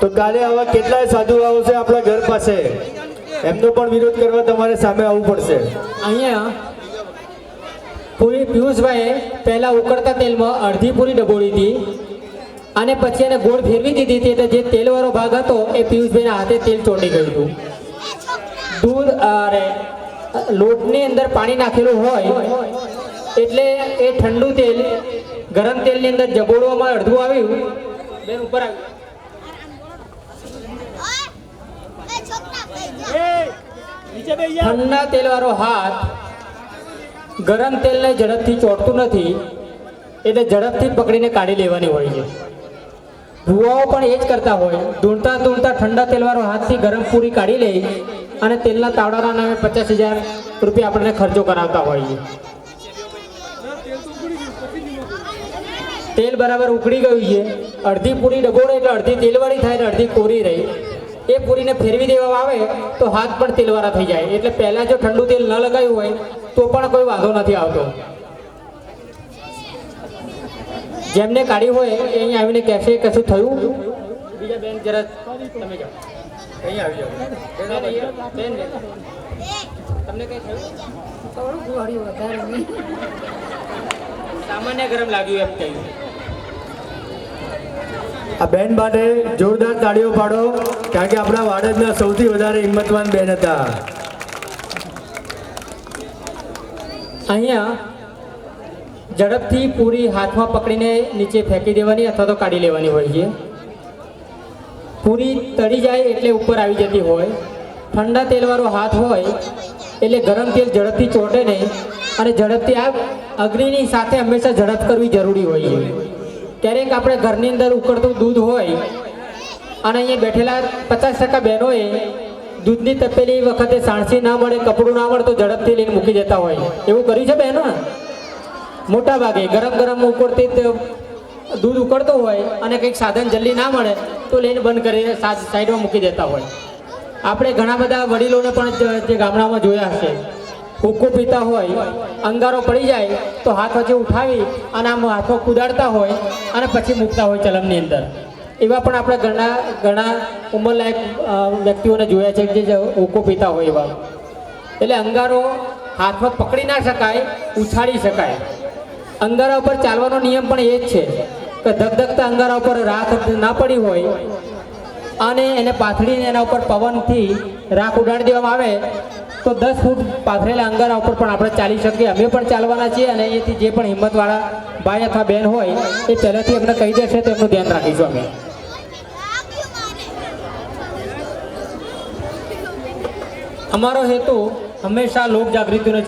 તો કાલે આવા કેટલાય સાધુઓ છે આપણા ઘર પાસે, એમનો પણ વિરોધ કરવા તમારે સામે આવવું પડશે. અહીંયા પૂરી પિયુષભાઈએ પહેલાં ઉકળતા તેલમાં અડધી પૂરી ડબોળી હતી અને પછી એને ગોળ ફેરવી દીધી હતી, એટલે જે તેલવાળો ભાગ હતો એ પિયુષભાઈના હાથે તેલ ચોંટી ગયું હતું. દૂધ અરે લોટની અંદર પાણી નાખેલું હોય એટલે એ ઠંડુ તેલ ગરમ તેલની અંદર જબોળવામાં અડધું આવ્યું, બેન ઉપર આવ્યું. ઠંડા તેલવાળો હાથ ગરમ તેલને ઝડપથી ચોંટતું નથી, એટલે ઝડપથી પકડીને કાઢી લેવાની હોય છે. ભુવાઓ પણ એ જ કરતા હોય, ધૂણતા ધૂણતા ઠંડા તેલવાળો હાથથી ગરમ પૂરી કાઢી લે અને તેલના તાવડાના નામે 50,000 રૂપિયા આપણને ખર્ચો કરાવતા હોય છે. તેલ બરાબર ઉકળી ગયું છે, અડધી પૂરી ડગોળે એટલે અડધી તેલવાળી થાય ને અડધી કોરી રહી. એ પૂરીને ફેરવી દેવામાં આવે તો હાથ પણ તેલવાળા થઈ જાય. એટલે પહેલાં જો ઠંડુ તેલ ન લગાવ્યું હોય તો પણ કોઈ વાંધો નથી આવતો. જેમને કાઢી હોય એ અહીંયા આવીને કહેશે કશું થયું. બીજા બેન જરા તમે જાઓ, અહીંયા આવી જાઓ. બેન તમને કંઈ થયું? થોડું ગોળ્યું વધારે નહીં. સામાન્ય ગરમ લાગ્યું એમ કહ્યું. આ બેન માટે જોરદાર તાળીઓ પાડો, કારણ કે આપણા વાડજના સૌથી વધારે હિંમતવાન બેન હતા. અહીંયા ઝડપથી પૂરી હાથમાં પકડીને નીચે ફેંકી દેવાની અથવા તો કાઢી લેવાની હોય છે. પૂરી તળી જાય એટલે ઉપર આવી જતી હોય. ઠંડા તેલવાળો હાથ હોય એટલે ગરમ તેલ ઝડપથી ચોંટે નહીં અને ઝડપથી આ અગ્નિની સાથે હંમેશા ઝડપ કરવી જરૂરી હોય છે. ક્યારેક આપણે ઘરની અંદર ઉકળતું દૂધ હોય અને અહીંયા બેઠેલા 50% બહેનોએ દૂધની તપેલી વખતે સાણસી ના મળે, કપડું ના મળે તો ઝડપથી લઈને મૂકી દેતા હોય. એવું કર્યું છે બહેનો? મોટા ભાગે ગરમ ગરમ ઉકળતી દૂધ ઉકળતું હોય અને કંઈક સાધન જલ્દી ના મળે તો લઈને બંધ કરીને સાઈડમાં મૂકી દેતા હોય. આપણે ઘણા બધા વડીલોને પણ જે ગામડામાં જોયા હશે, હુક્કો પીતા હોય, અંગારો પડી જાય તો હાથ વચ્ચે ઉઠાવી અને આમ હાથમાં કુદાડતા હોય અને પછી મૂકતા હોય ચલમની અંદર. એવા પણ આપણે ઘણા ઉંમરલાયક વ્યક્તિઓને જોયા છે જે હુક્કો પીતા હોય એવા. એટલે અંગારો હાથમાં પકડી ના શકાય, ઉછાળી શકાય. અંગારા ઉપર ચાલવાનો નિયમ પણ એ જ છે કે ધગધગતા અંગારા ઉપર રાખ ના પડી હોય અને એને પાથરીને એના ઉપર પવનથી રાખ ઉડાડી દેવામાં આવે તો 10 ફૂટ પાથરેલા અંગારા ઉપર પણ આપણે ચાલી શકીએ. અમે પણ ચાલવાના છીએ અને અહીંયાથી જે પણ હિંમતવાળા ભાઈ અથવા બહેન હોય એ પહેલાંથી અમને કહી દેશે તો એમનું ધ્યાન રાખીશું અમે. અમારો હેતુ હંમેશા લોક જાગૃતિનો જ